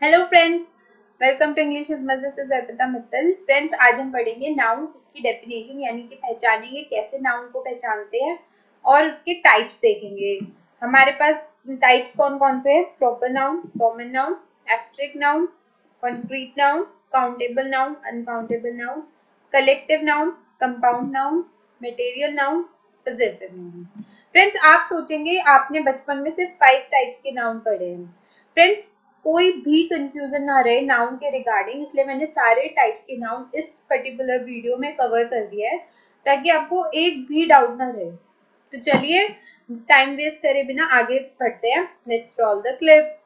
Hello friends, welcome to English is मज़े से Arpita Mittal. Friends, आज हम पढ़ेंगे नाउन की डेफिनेशन यानी कि पहचानेंगे कैसे नाउन को पहचानते हैं और उसके टाइप्स देखेंगे। हमारे पास टाइप्स कौन कौन से हैं? Proper noun, common noun, abstract noun, concrete noun, countable noun, uncountable noun, collective noun, compound noun, material noun, possessive noun. Friends, आप सोचेंगे आपने बचपन में सिर्फ 5 टाइप्स के नाउन पढ़े हैं। फ्रेंड्स, कोई भी कंफ्यूजन ना रहे नाउन के रिगार्डिंग, इसलिए मैंने सारे टाइप्स के नाउन इस पर्टिकुलर वीडियो में कवर कर दिया है ताकि आपको एक भी डाउट ना रहे। तो चलिए टाइम वेस्ट करे बिना आगे बढ़ते हैं। Let's roll the clip.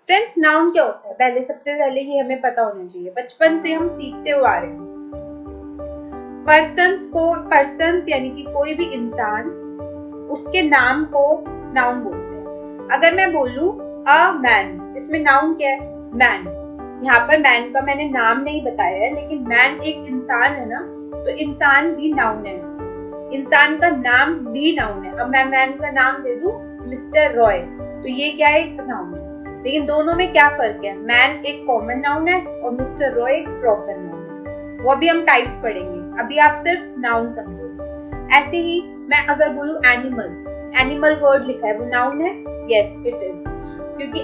Friends, noun क्या होता है? पहले सबसे पहले ये हमें पता होना चाहिए, बचपन से हम सीखते हुए आ रहे हैं। पर्सन्स यानी कि कोई भी इंसान, उसके नाम को नाउन बोलते हैं। अगर मैं बोलूं अ मैन, इसमें नाउन क्या है? मैन। यहाँ पर मैन का मैंने नाम नहीं बताया है, लेकिन मैन एक इंसान है ना, तो इंसान भी नाउन है, इंसान का नाम भी नाउन है। अब मैं मैन का नाम दे दूं मिस्टर रॉय, तो ये क्या है? एक नाउन है। लेकिन दोनों में क्या फर्क है? मैन एक कॉमन नाउन है और मिस्टर रॉय एक प्रॉपर नाउन है। वो अभी हम टाइप्स पढ़ेंगे, अभी आप सिर्फ नाउन समझो। ऐसे ही मैं अगर बोलूं एनिमल, एनिमल वर्ड लिखा है, वो नाउन है? यस इट इज, क्योंकि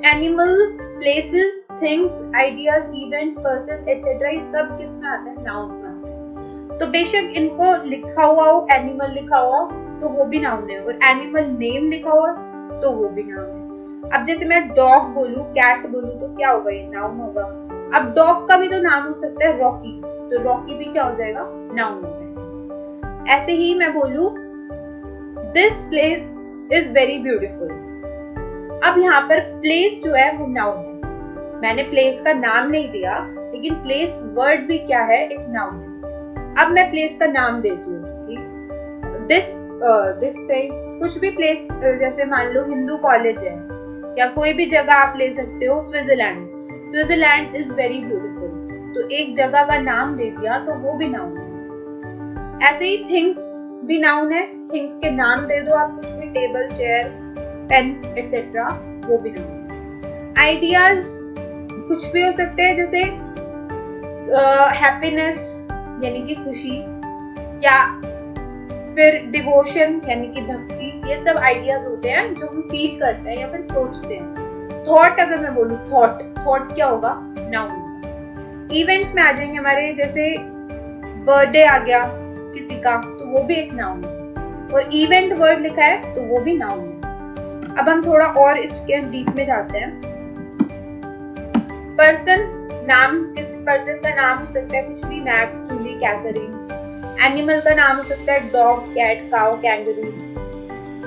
animal places, things, ideas, events, person etcetera, ये सब किस में आता है? नाउन में आता है। तो बेशक इनको लिखा हुआ हो, एनिमल लिखा हुआ तो वो भी नाउन है, और एनिमल नेम लिखा हुआ तो वो भी नाउन है। अब जैसे मैं डॉग बोलूं, कैट बोलूं, तो क्या होगा? ये नाउन होगा। अब डॉग का भी तो नाम हो सकता है रॉकी, तो रॉकी भी क्या हो जाएगा? नाउन हो जाएगा। ऐसे ही मैं बोलूं this place is very beautiful, अब यहाँ पर प्लेस जो है वो नाउन है। मैंने प्लेस का नाम नहीं दिया, लेकिन प्लेस वर्ड भी क्या है? एक नाउन है। अब मैं प्लेस का नाम देती हूँ, दिस थिंग, कुछ भी प्लेस, जैसे मान लो हिंदू कॉलेज है या कोई भी जगह आप ले सकते हो। स्विट्जरलैंड इज वेरी ब्यूटीफुल, तो एक जगह का नाम दे दिया तो वो भी नाउन है। ऐसे ही थिंग्स भी नाउन है, थिंग्स के नाम दे दो आप, कुछ भी, टेबल, चेयर, पेन एटसेट्रा, वो भी नाउन है। आइडियाज कुछ भी हो सकते हैं, जैसे हैप्पीनेस यानी कि खुशी, या फिर डिवोशन यानी कि भक्ति, ये सब आइडियाज होते हैं जो हम फील करते हैं या फिर सोचते हैं। थॉट, अगर मैं बोलूं थॉट क्या होगा? नाउन। इवेंट्स में आ जाएंगे हमारे, जैसे बर्थडे आ गया किसी का, तो वो भी एक नाउन है, और इवेंट वर्ड लिखा है तो वो भी नाउन है। अब हम थोड़ा और इसके डीप में जाते हैं। पर्सन, नाम, किसी पर्सन का नाम हो सकता है कुछ भी, मैक्स, जूली, कैथरीन। एनिमल का नाम हो सकता है dog, cat, cow, kangaroo.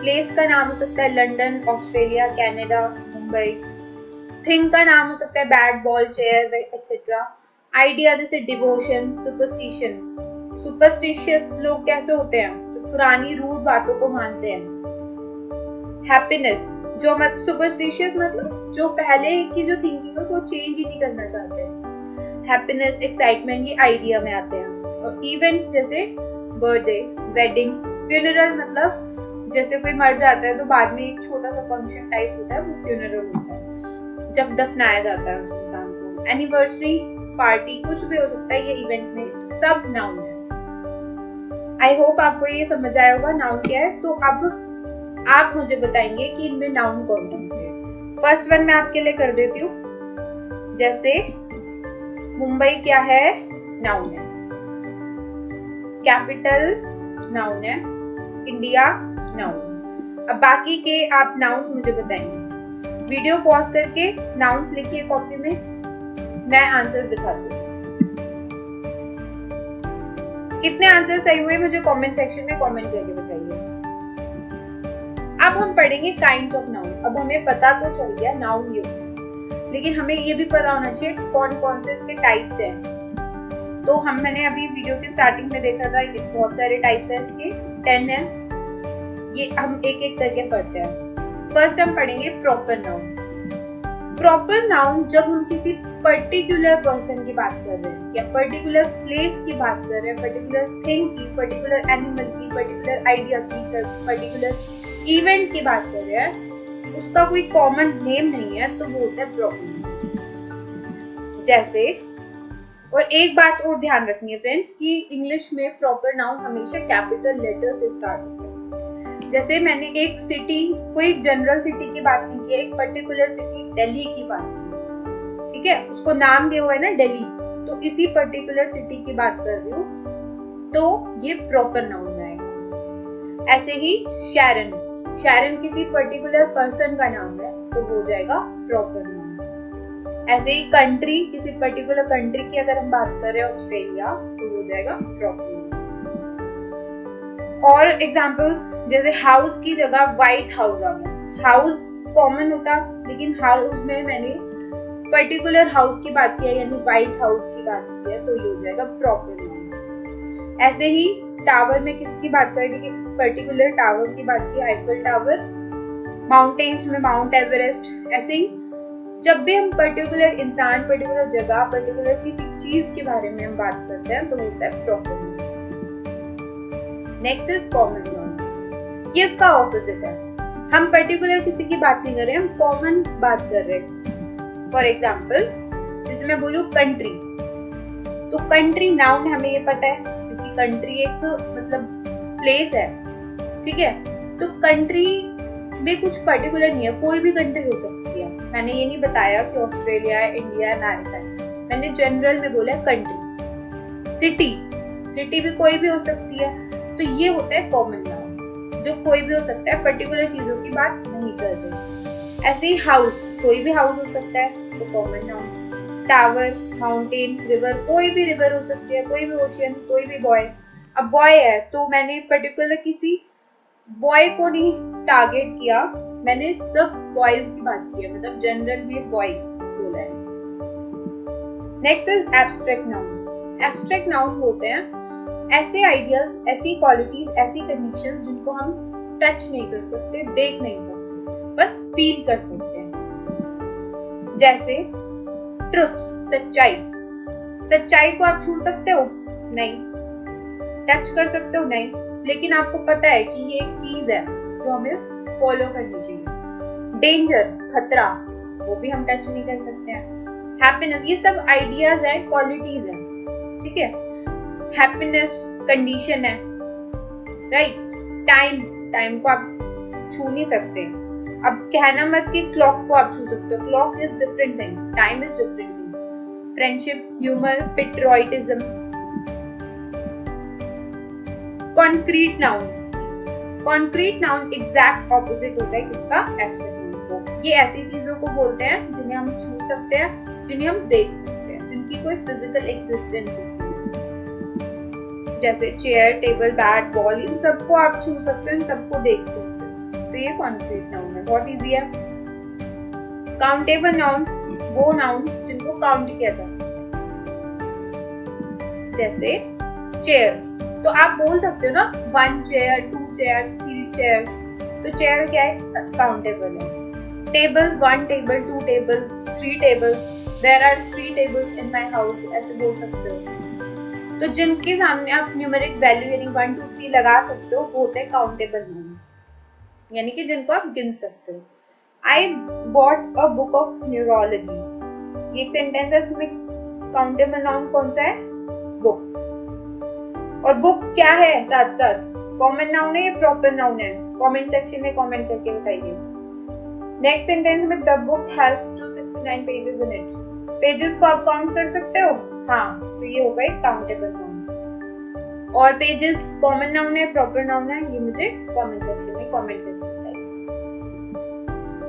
Place का नाम हो सकता है London, Australia, Canada, Mumbai. Thing का नाम हो सकता है bat, ball, chair etcetera. Idea जैसे डिवोशन, सुपरस्टिशन, सुपरस्टिशियस लोग कैसे होते हैं? तो पुरानी रूढ़ बातों को मानते हैं। हैप्पीनेस, जो मत सुपरस्टिशियस मतलब जो पहले की जो थिंकिंग है वो चेंज ही नहीं करना चाहते। हैप्पीनेस, एक्साइटमेंट, ये आइडिया में आते हैं। और इवेंट्स जैसे बर्थडे, वेडिंग, फ्यूनरल, मतलब जैसे कोई मर जाता है तो बाद में एक छोटा सा फंक्शन टाइप होता है, वो फ्यूनरल होता है, जब दफनाया जाता है उस इंसान को। एनिवर्सरी, पार्टी, कुछ भी हो सकता है ये इवेंट में, सब नाउन है। आई होप आपको ये समझ आया होगा नाउन क्या है। तो अब आप मुझे बताएंगे कि इनमें नाउन कौन कौन से हैं। फर्स्ट वन मैं आपके लिए कर देती हूँ, जैसे मुंबई क्या है? नाउन है। कैपिटल नाउन है। इंडिया नाउन है। अब बाकी के आप नाउन्स मुझे बताएंगे। वीडियो पॉज करके नाउन्स लिखिए कॉपी में, मैं आंसर्स दिखाती हूँ। कितने आंसर सही हुए मुझे कमेंट सेक्शन में कमेंट करके बताइए। अब हम पढ़ेंगे काइंड्स ऑफ नाउन। अब हमें पता तो चल गया नाउन ये, लेकिन हमें ये भी पता होना चाहिए कौन कौन से इसके टाइप्स हैं। तो मैंने अभी वीडियो के स्टार्टिंग में देखा था, बहुत सारे टाइप्स हैं इसके, 10 है। ये हम एक एक करके पढ़ते हैं। फर्स्ट हम पढ़ेंगे प्रॉपर नाउन। प्रॉपर नाउन जब हम किसी पर्टिकुलर पर्सन की बात कर रहे हैं या पर्टिकुलर प्लेस की बात कर रहे हैं, पर्टिकुलर थिंग की, पर्टिकुलर एनिमल की, पर्टिकुलर आइडिया की, पर्टिकुलर इवेंट की बात कर रहे हैं, उसका कोई कॉमन नेम नहीं है, तो वो होता है प्रॉपर नाउन। जैसे, और एक बात और ध्यान रखनी है फ्रेंड्स कि इंग्लिश में प्रॉपर नाउन हमेशा कैपिटल लेटर से स्टार्ट होता है। जैसे मैंने एक सिटी, कोई जनरल सिटी की बात नहीं की, एक पर्टिकुलर सिटी दिल्ली की बात की, ठीक है, उसको नाम दिया हुआ है ना दिल्ली, तो इसी पर्टिकुलर सिटी की बात कर रही हूँ, तो ये प्रॉपर नाउन आएगा। ऐसे ही शैरन, शैरन किसी पर्टिकुलर पर्सन का नाम है, तो हो जाएगा प्रॉपर नाउन। ऐसे ही कंट्री, किसी पर्टिकुलर कंट्री की अगर हम बात कर रहे हैं ऑस्ट्रेलिया, तो हो जाएगा प्रॉपर नाउन। और एग्जांपल्स, जैसे हाउस की जगह व्हाइट हाउस आ गया। हाउस कॉमन होता, लेकिन हाउस में मैंने पर्टिकुलर हाउस की बात किया, यानी व्हाइट हाउस की बात की है, तो ये हो जाएगा प्रॉपर नाउन। ऐसे ही टावर में किसकी बात करेंगे, पर्टिकुलर टावर की बात की, आईफल टावर। माउंटेन्स में माउंट एवरेस्ट। ऐसे ही जब भी हम पर्टिकुलर इंसान, पर्टिकुलर जगह, पर्टिकुलर किसी चीज के बारे में हम बात करते हैं, तो होता है proper noun. Next is common noun. ये इसका ऑपोजिट है। हम पर्टिकुलर किसी की बात नहीं कर रहे, हम कॉमन बात कर रहे हैं। फॉर एग्जाम्पल, जैसे मैं बोलूं कंट्री, तो कंट्री नाउन हमें ये पता है क्योंकि कंट्री एक मतलब प्लेस है, ठीक है। तो कंट्री में कुछ पर्टिकुलर नहीं है, कोई भी कंट्री हो सकती है। मैंने ये नहीं बताया कि ऑस्ट्रेलिया है, इंडिया है, अमेरिका है, मैंने जनरल में बोला कंट्री। सिटी, सिटी भी कोई भी हो सकती है, तो ये होता है कॉमन नाउन, जो कोई भी हो सकता है, पर्टिकुलर चीजों की बात नहीं कर रहे। ऐसे ही हाउस, कोई भी हाउस हो सकता है, तो common noun. Tower, mountain, river, कोई भी रिवर हो सकती है, कोई भी ओशियन, कोई भी बॉय। अब बॉय है तो मैंने पर्टिकुलर किसी बॉय को नहीं टारगेट किया, मैंने सब बॉयज की बात की है, मतलब जनरल में बॉय बोला है। Next is abstract noun. Abstract noun होते हैं ऐसे आइडियाज, ऐसी क्वालिटीज, ऐसी कंडीशंस जिनको हम टच नहीं कर सकते, देख नहीं सकते, बस फील कर सकते हैं। जैसे ट्रुथ, सच्चाई। सच्चाई को आप छू सकते हो? नहीं। टच कर सकते हो? नहीं। लेकिन आपको पता है कि ये एक चीज है जो हमें फॉलो करनी चाहिए। डेंजर, खतरा, वो भी हम टच नहीं कर सकते हैं। हैप्पीनेस, ये सब आइडियाज है, क्वालिटीज है, ठीक है। हैप्पीनेस कंडीशन है, राइट। टाइम, टाइम को आप छू नहीं सकते। अब कहना मत कि क्लॉक को आप छू सकते हो, clock is different thing, time is different thing. Friendship, humour, patriotism. Concrete noun, concrete noun exact opposite होता है किसका, एब्स्ट्रैक्ट नाउन को। ये ऐसी चीजों को बोलते हैं जिन्हें हम छू सकते हैं, जिन्हें हम देख सकते हैं, जिनकी कोई फिजिकल एग्जिस्टेंस होती है। जैसे चेयर, टेबल, बैट, बॉल, इन सबको आप छू सकते हो, इन सबको देख सकते हो, तो ये कॉन्क्रीट नाउन है, बहुत इजी है। काउंटेबल नाउन, वो नाउन जिनको काउंट किया जाता है। जैसे चेयर, तो आप बोल सकते हो ना 1 चेयर, 2 चेयर, 3 चेयर, तो चेयर क्या है, काउंटेबल है। Table, 1 table, 2 table, 3 table, there are 3 tables in my house, ऐसे बोल सकते हो। तो जिनके सामने आप न्यूमेरिक वैल्यू यानी 1 2 3 लगा सकते हो, वो होते हैं काउंटेबल नाउन्स, यानी कि जिनको आप गिन सकते हो। I bought a book of neurology, ये सेंटेंस है, इसमें काउंटेबल नाउन कौन सा है, बुक। और बुक क्या है, साथ साथ कॉमन नाउन है या प्रॉपर नाउन है, कमेंट सेक्शन में कमेंट करके बताइए। नेक्स्ट सेंटेंस में the book has 269 pages in it, pages को आप काउंट कर सकते हो, हाँ, तो ये होगा एक काउंटेबल नाउन। और पेजेस कॉमन नाउन है, प्रॉपर नाउन है, ये मुझे कमेंट सेक्शन में कमेंट करके बताइए।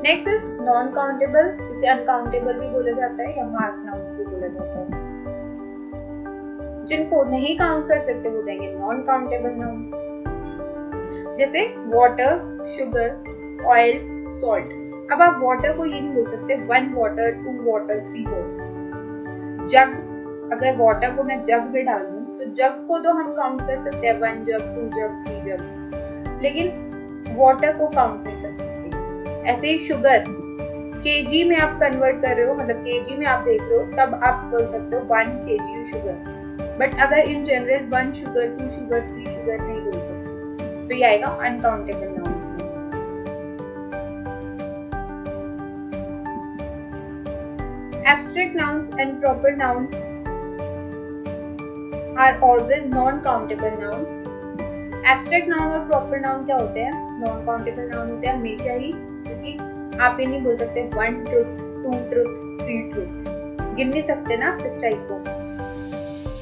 नेक्स्ट इज नॉन काउंटेबल, जिसे अनकाउंटेबल भी बोला जाता है या मार्क नाउन भी बोला जाता है। जिनको नहीं काउंट कर सकते हो जाएंगे नॉन काउंटेबल नाउन्स। जैसे वाटर, शुगर, ऑयल, सॉल्ट। अब आप वाटर को ये नहीं बोल सकते 1 वाटर, 2 वाटर, 3 वाटर। जग, अगर वाटर को मैं जग में डाल दूं, तो जग को तो हम काउंट कर सकते हैं 1 जग, 2 जग, 3 जग, लेकिन वाटर को काउंट नहीं कर सकते। ऐसे ही शुगर, केजी में आप कन्वर्ट कर रहे हो, मतलब केजी में आप देख रहे हो, तब आप बोल सकते हो 1 kg शुगर। बट अगर in general 1 sugar, 2 sugar, 3 sugar नहीं बोल सकते, तो ये आएगा अनकाउंटेबल नाउन्स में। Abstract nouns and proper nouns are always non-countable nouns. Abstract noun और proper noun क्या होते हैं? Non-countable noun होते हैं हमेशा ही, क्योंकि आप ये नहीं बोल सकते 1 truth, 2 truth, 3 truth, गिन नहीं सकते ना सच्चाई को।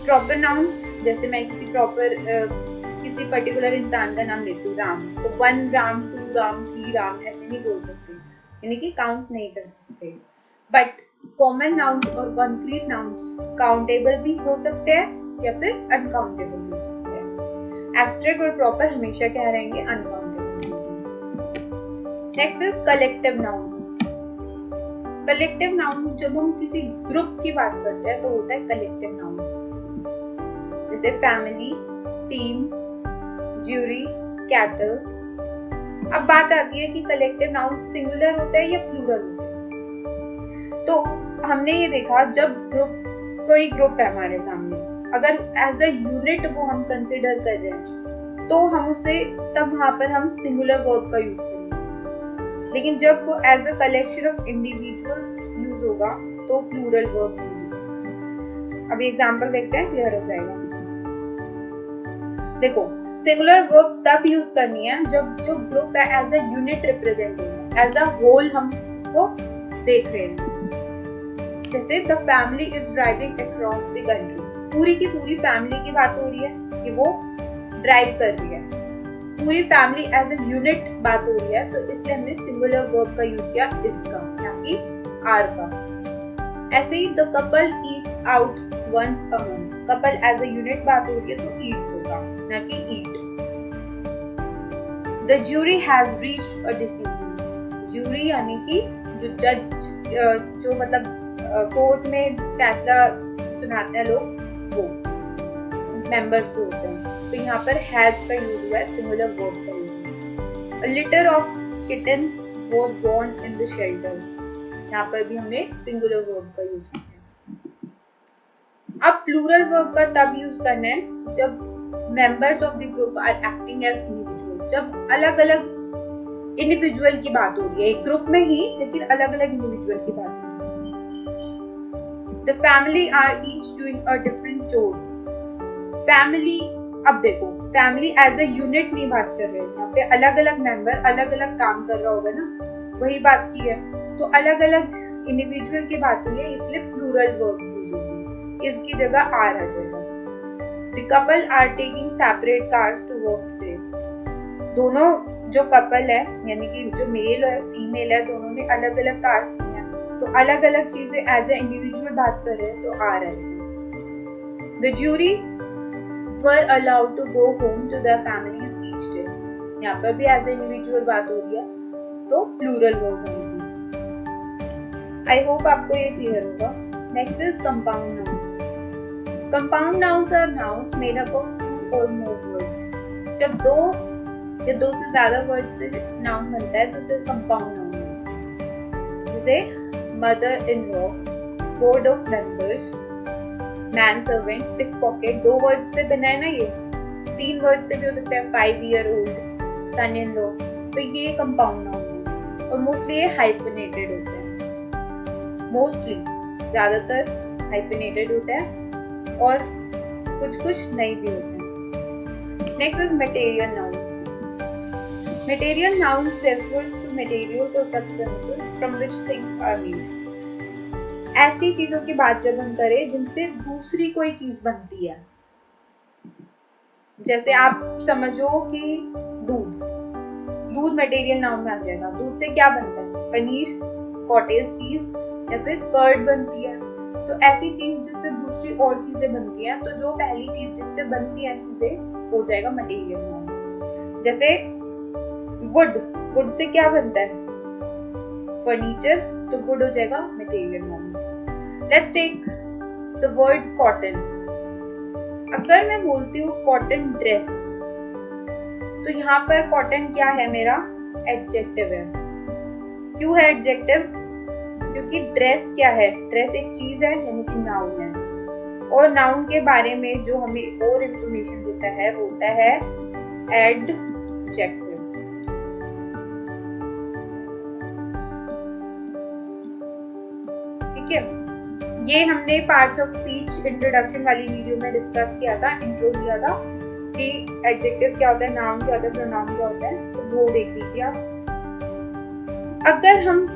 Proper nouns, जैसे मैं किसी पर्टिकुलर इंसान का नाम लेती हूँ, राम, तो 1 राम, 2 राम, 3 राम ऐसे नहीं बोल सकते, यानी कि काउंट नहीं कर सकते। बट कॉमन नाउन्स और कॉन्क्रीट नाउन्स काउंटेबल भी हो सकते हैं या फिर अनकाउंटेबल भी हो सकते हैं। एब्स्ट्रैक्ट और प्रॉपर हमेशा क्या रहेंगे? Uncountable. Next is collective noun. Collective noun जब हम किसी ग्रुप की बात करते हैं तो होता है कलेक्टिव नाउन, जैसे फैमिली, टीम, ज्यूरी, कैटल। अब बात आती है कि कलेक्टिव नाउन सिंगुलर होता है या प्लूरल होता है। तो हमने ये देखा, जब कोई ग्रुप है हमारे सामने, अगर एज अ यूनिट वो हम कंसिडर कर रहे हैं तो हम उसे तब वहां पर हम सिंगुलर वर्ब का यूज करेंगे। लेकिन जब वो as a collection of individuals use होगा तो प्लूरल वर्ब यूज होगा। अब एग्जांपल देखते हैं, क्लियर हो जाएगा। देखो, सिंगुलर वर्ब तब यूज करनी है जब जो ग्रुप है एज अ यूनिट रिप्रेजेंट होगा, एज अ होल हम उसको देख रहे हैं। जैसे the family is driving across the country, पूरी की पूरी फैमिली की बात हो रही है कि वो ड्राइव कर रही है, पूरी फैमिली एज अ यूनिट बात हो रही है, तो इसलिए हमने सिंगुलर वर्ब का यूज किया इसका, ना कि आर का। ऐसे ही the couple eats out once a month, couple as a unit बात हो रही है तो ईट्स होगा, ना कि eat. The jury has reached a decision, jury यानी कि जो जज, जो मतलब कोर्ट में फैसला सुनाते हैं लोग, वो मेंबर्स जो होते हैं, तो यहाँ पर हैज का यूज हुआ है, सिंगुलर वर्ब का use. A litter of kittens were born in the shelter, यहाँ पर भी हमने सिंगुलर वर्ब का यूज किया। अब प्लूरल वर्ब का तब यूज करना है जब members of the group are acting as individual, जब अलग अलग इंडिविजुअल की बात हो रही है, एक ग्रुप में ही लेकिन अलग अलग इंडिविजुअल की बात हो रही है। The family are each doing a different chore. Family, अब देखो, फैमिली एज अ यूनिट नहीं बात कर रहे हैं, यहाँ पे अलग अलग मेंबर अलग अलग काम कर रहा होगा ना, वही बात की है, तो अलग अलग इंडिविजुअल की बात हुई है, इसलिए प्लूरल वर्ब यूज होगी, इसकी जगह आर आ जाएगा। The couple are taking separate cars to work today. दोनों जो कपल है, यानी कि जो मेल और फीमेल है, दोनों ने अलग अलग कार्स लिए हैं, तो अलग अलग चीजें एज ए इंडिविजुअल बात कर रहे हैं तो आ रहे हैं। The jury were allowed to go home to their families each day. यहाँ पर भी एज ए इंडिविजुअल बात हो रही है तो प्लूरल वर्ब होगी। आई होप आपको ये क्लियर होगा। Next is compound noun. Compound nouns are nouns made up of 2 or more words। जब 2 या 2 से ज्यादा वर्ड से नाउन बनता है तो उसे कंपाउंड नाउन है। जैसे mother in law, board of members, manservant, pickpocket, 2 word से बना है ना, ये 3 वर्ड से भी हो सकता है, 5 year old, son in law, तो ये कंपाउंड नाउन है और मोस्टली ये हाइफेनेटेड होते हैं, मोस्टली ज्यादातर हाइफेनेटेड होते हैं और कुछ कुछ नहीं भी होते हैं। Next is material noun. Material nouns refers to materials or substances from which things are made। ऐसी चीजों की बात जब हम करें जिनसे दूसरी कोई चीज बनती है, जैसे आप समझो कि दूध मटेरियल नाउन में आ जाएगा। दूध से क्या बनता है? पनीर, कॉटेज चीज या फिर कर्ड बनती है। तो ऐसी चीज जिससे दूसरी और चीजें बनती हैं, तो जो पहली चीज जिससे बनती है चीजें हो जाएगा मटेरियल नाउन। जैसे वुड से क्या बनता है? फर्नीचर, तो वुड हो जाएगा material noun. Let's take the word cotton. अगर मैं बोलती हूँ कॉटन ड्रेस, तो यहाँ पर कॉटन क्या है? मेरा एडजेक्टिव है। क्यों है एडजेक्टिव? क्योंकि ड्रेस क्या है, ड्रेस एक चीज है यानी कि नाउन है। और नाउन के बारे में जो हमें और इंफॉर्मेशन देता है वो होता है एडजेक्टिव। ठीक है, ये हमने पार्ट्स ऑफ स्पीच इंट्रोडक्शन वाली वीडियो में डिस्कस किया था, इंट्रो किया था कि एडजेक्टिव क्या होता है, नाउन क्या होता है, प्रोनाउन क्या होता है, तो वो देख लीजिए आप। अगर हम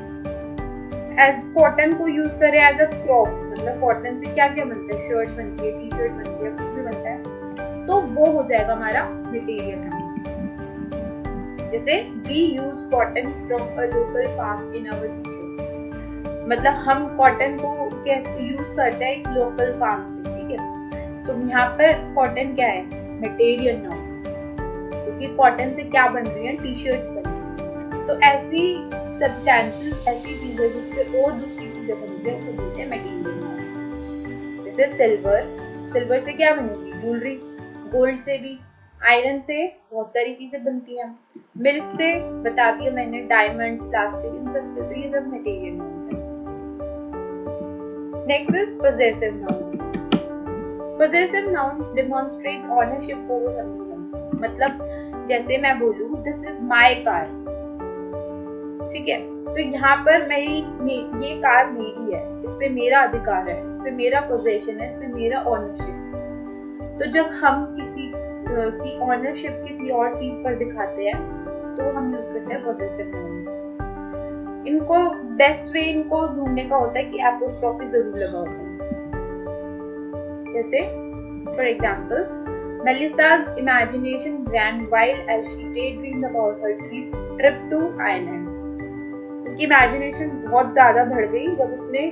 कॉटन को यूज करें एज अ क्रॉप, मतलब कॉटन से क्या क्या बनता है, शर्ट बनती है, टी शर्ट बनती है, कुछ भी बनता है, तो वो हो जाएगा हमारा मटेरियल नाउन। जैसे we use cotton from a local farm in our T shirt, मतलब हम कॉटन को कैसे यूज करते हैं, एक लोकल फार्म से। ठीक है, तो यहाँ पर कॉटन क्या है, मटेरियल नाउन, क्योंकि कॉटन से क्या बन रही है, टी शर्ट बन रही है। तो ऐसी सब्सटेंसेस, ऐसी चीजें जिससे और दूसरी चीजें बनती है उसको बोलते हैं मटेरियल नाउन। जैसे सिल्वर, सिल्वर से क्या बनेगी, ज्वेलरी। गोल्ड से भी, आयरन से बहुत सारी चीजें बनती हैं। मिल्क से बता दिया मैंने, डायमंड, प्लास्टिक, इन सब से, तो ये सब मटेरियल नाउन है। Next is possessive noun. Possessive noun demonstrate ownership over something else, मतलब जैसे मैं बोलूं दिस इज माय कार, ठीक है, तो यहाँ पर ये कार मेरी है, इस पे मेरा अधिकार है, इस पे मेरा पोजेशन है, इस पे मेरा ऑनरशिप। तो जब हम किसी की ऑनरशिप किसी और चीज पर दिखाते हैं तो हम यूज करते हैं पोजेसिव नाउन्स। इनको बेस्ट वे इनको ढूंढने का होता है कि एपोस्ट्रोफी जरूर लगा होता है। जैसे for example, Melissa's imagination ran wild as she daydreamed about her trip to Ireland। उसकी इमेजिनेशन बहुत ज्यादा बढ़ गई जब उसने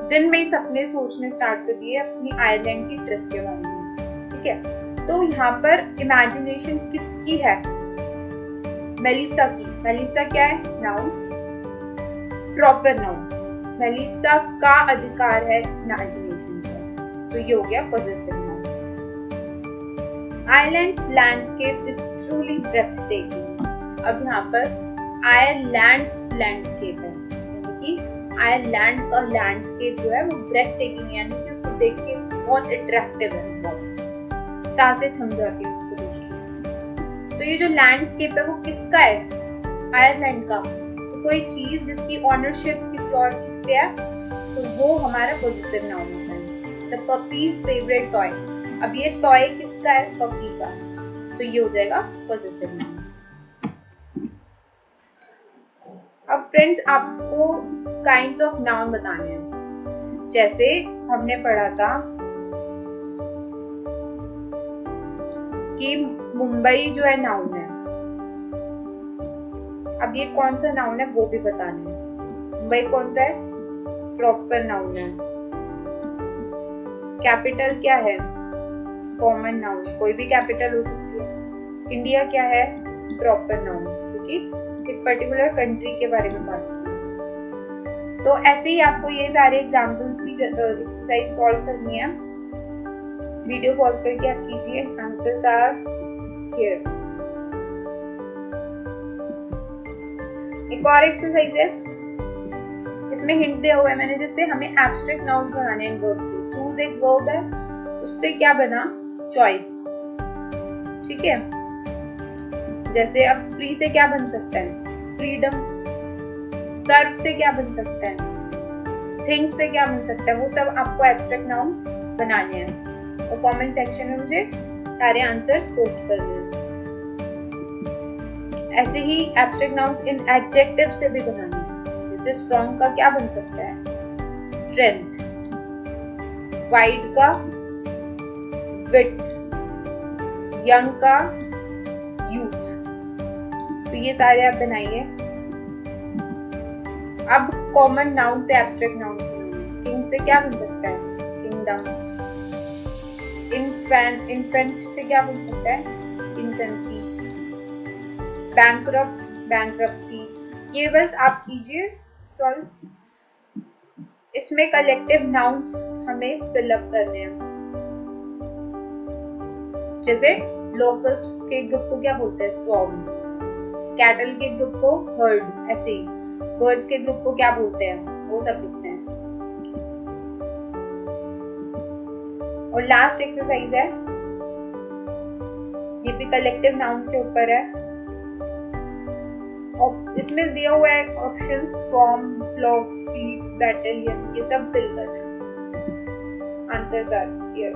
दिन में ही सपने सोचने स्टार्ट कर दिए अपनी आयरलैंड की ट्रिप के बारे में। ठीक है, तो यहाँ पर इमेजिनेशन किसकी है, मेलिसा की। मेलिसा क्या है, नाउन, प्रॉपर नाउन। मेलिसा का अधिकार है इमेजिनेशन पर, तो ये हो गया positive noun. Ireland's landscape is truly breathtaking. अब यहाँ पर आयरलैंड्स लैंडस्केप है, यानी कि आयरलैंड का लैंडस्केप जो है वो ब्रेथ टेकिंग, यानी कि उसको देख के बहुत अट्रैक्टिव है, बहुत सांसें थम जाती है उसको देख के। तो ये जो लैंडस्केप है वो किसका है, आयरलैंड का। तो कोई चीज जिसकी ऑनरशिप किसी और चीज पे है तो वो हमारा पॉजिटिव नाउन होता है। द पपीज फेवरेट टॉय, अब ये टॉय किसका है, पपी का, तो ये हो जाएगा पॉजिटिव नाउन। अब फ्रेंड्स आपको काइंड्स ऑफ नाउन बताने हैं। जैसे हमने पढ़ा था कि मुंबई जो है नाउन है, अब ये कौन सा नाउन है वो भी बताने हैं। मुंबई कौन सा है, प्रॉपर नाउन है। कैपिटल क्या है, कॉमन नाउन, कोई भी कैपिटल हो सकती है। इंडिया क्या है, प्रॉपर नाउन, क्योंकि एक पर्टिकुलर कंट्री के बारे में बात की। तो ऐसे ही आपको ये सारे एग्जाम्पल्स की एक्सरसाइज सॉल्व करनी है। वीडियो पॉज करके आप कीजिए, आंसर्स आर हियर। एक और एक्सरसाइज है, इसमें हिंट दिया हुआ है मैंने, जिससे हमें एब्स्ट्रैक्ट नाउन्स बनाने हैं वर्ब से। चूज एक वर्ब है, उससे क्या बना, चॉइस। ठीक है, जैसे अब फ्री से क्या बन सकता है, फ्रीडम। सर्व से क्या बन सकता है, थिंक से क्या बन सकता है, वो सब आपको एब्स्ट्रैक्ट नाउन्स बनाने हैं। और कमेंट सेक्शन में मुझे सारे आंसर्स पोस्ट करने हैं। ऐसे ही एब्स्ट्रैक्ट नाउन्स इन एडजेक्टिव से भी बनाने हैं। जैसे स्ट्रॉन्ग का क्या बन सकता है, स्ट्रेंथ। वाइड का विट, यंग का यूथ। तो ये सारे आप बनाइए। अब कॉमन नाउन से एब्स्ट्रैक्ट नाउन बनाइए। किंग से क्या बन सकता है, किंगडम। इन्फेंट से क्या बन सकता है, इन्फेंसी। Bankrupt, bankruptcy. ये बस आप कीजिए सॉल्व। इसमें कलेक्टिव नाउन्स हमें फिलअप करने हैं। जैसे लोकस्ट के ग्रुप को क्या बोलते हैं, स्वॉर्म। कैटल के ग्रुप को हर्ड, ऐसे ही बर्ड्स के ग्रुप को क्या बोलते हैं, वो सब लिखते हैं। और लास्ट एक्सरसाइज है, ये भी कलेक्टिव नाउन्स के ऊपर है और इसमें दिया हुआ है option form, flock, feet, battalion, ये सब फिल करना है। Answers are here.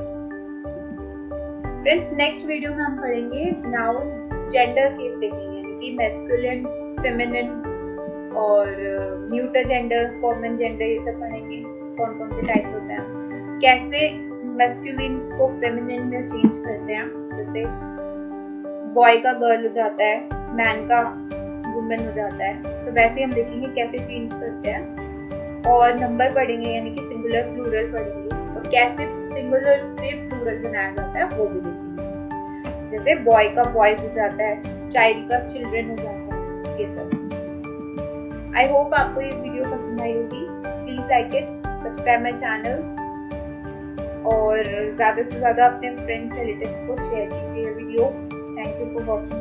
Friends, next video में हम पढ़ेंगे नाउन जेंडर केस देखेंगे, यानी कि मैस्कुलिन, फेमिनिन और न्यूटर जेंडर, कॉमन जेंडर, ये सब पढ़ेंगे। कौन कौन से टाइप होते हैं, कैसे मैस्कुलिन को फेमिनिन में चेंज करते हैं, जैसे बॉय का गर्ल हो जाता है, मैन का वुमेन हो जाता है, तो वैसे हम देखेंगे कैसे चेंज करते हैं। और नंबर पढ़ेंगे, यानी कि सिंगुलर प्लूरल पढ़ेंगे और कैसे सिंगुलर से प्लूरल बनाया जाता है वो भी देखेंगे। जैसे बॉय का बॉयज हो जाता है, चाइल्ड का चिल्ड्रन हो जाता है, ये सब। आई होप आपको ये वीडियो पसंद आई होगी। Please like it, subscribe my channel और ज़्यादा से ज़्यादा अपने फ्रेंड्स रिलेटिव्स को शेयर कीजिए video. Thank you for watching.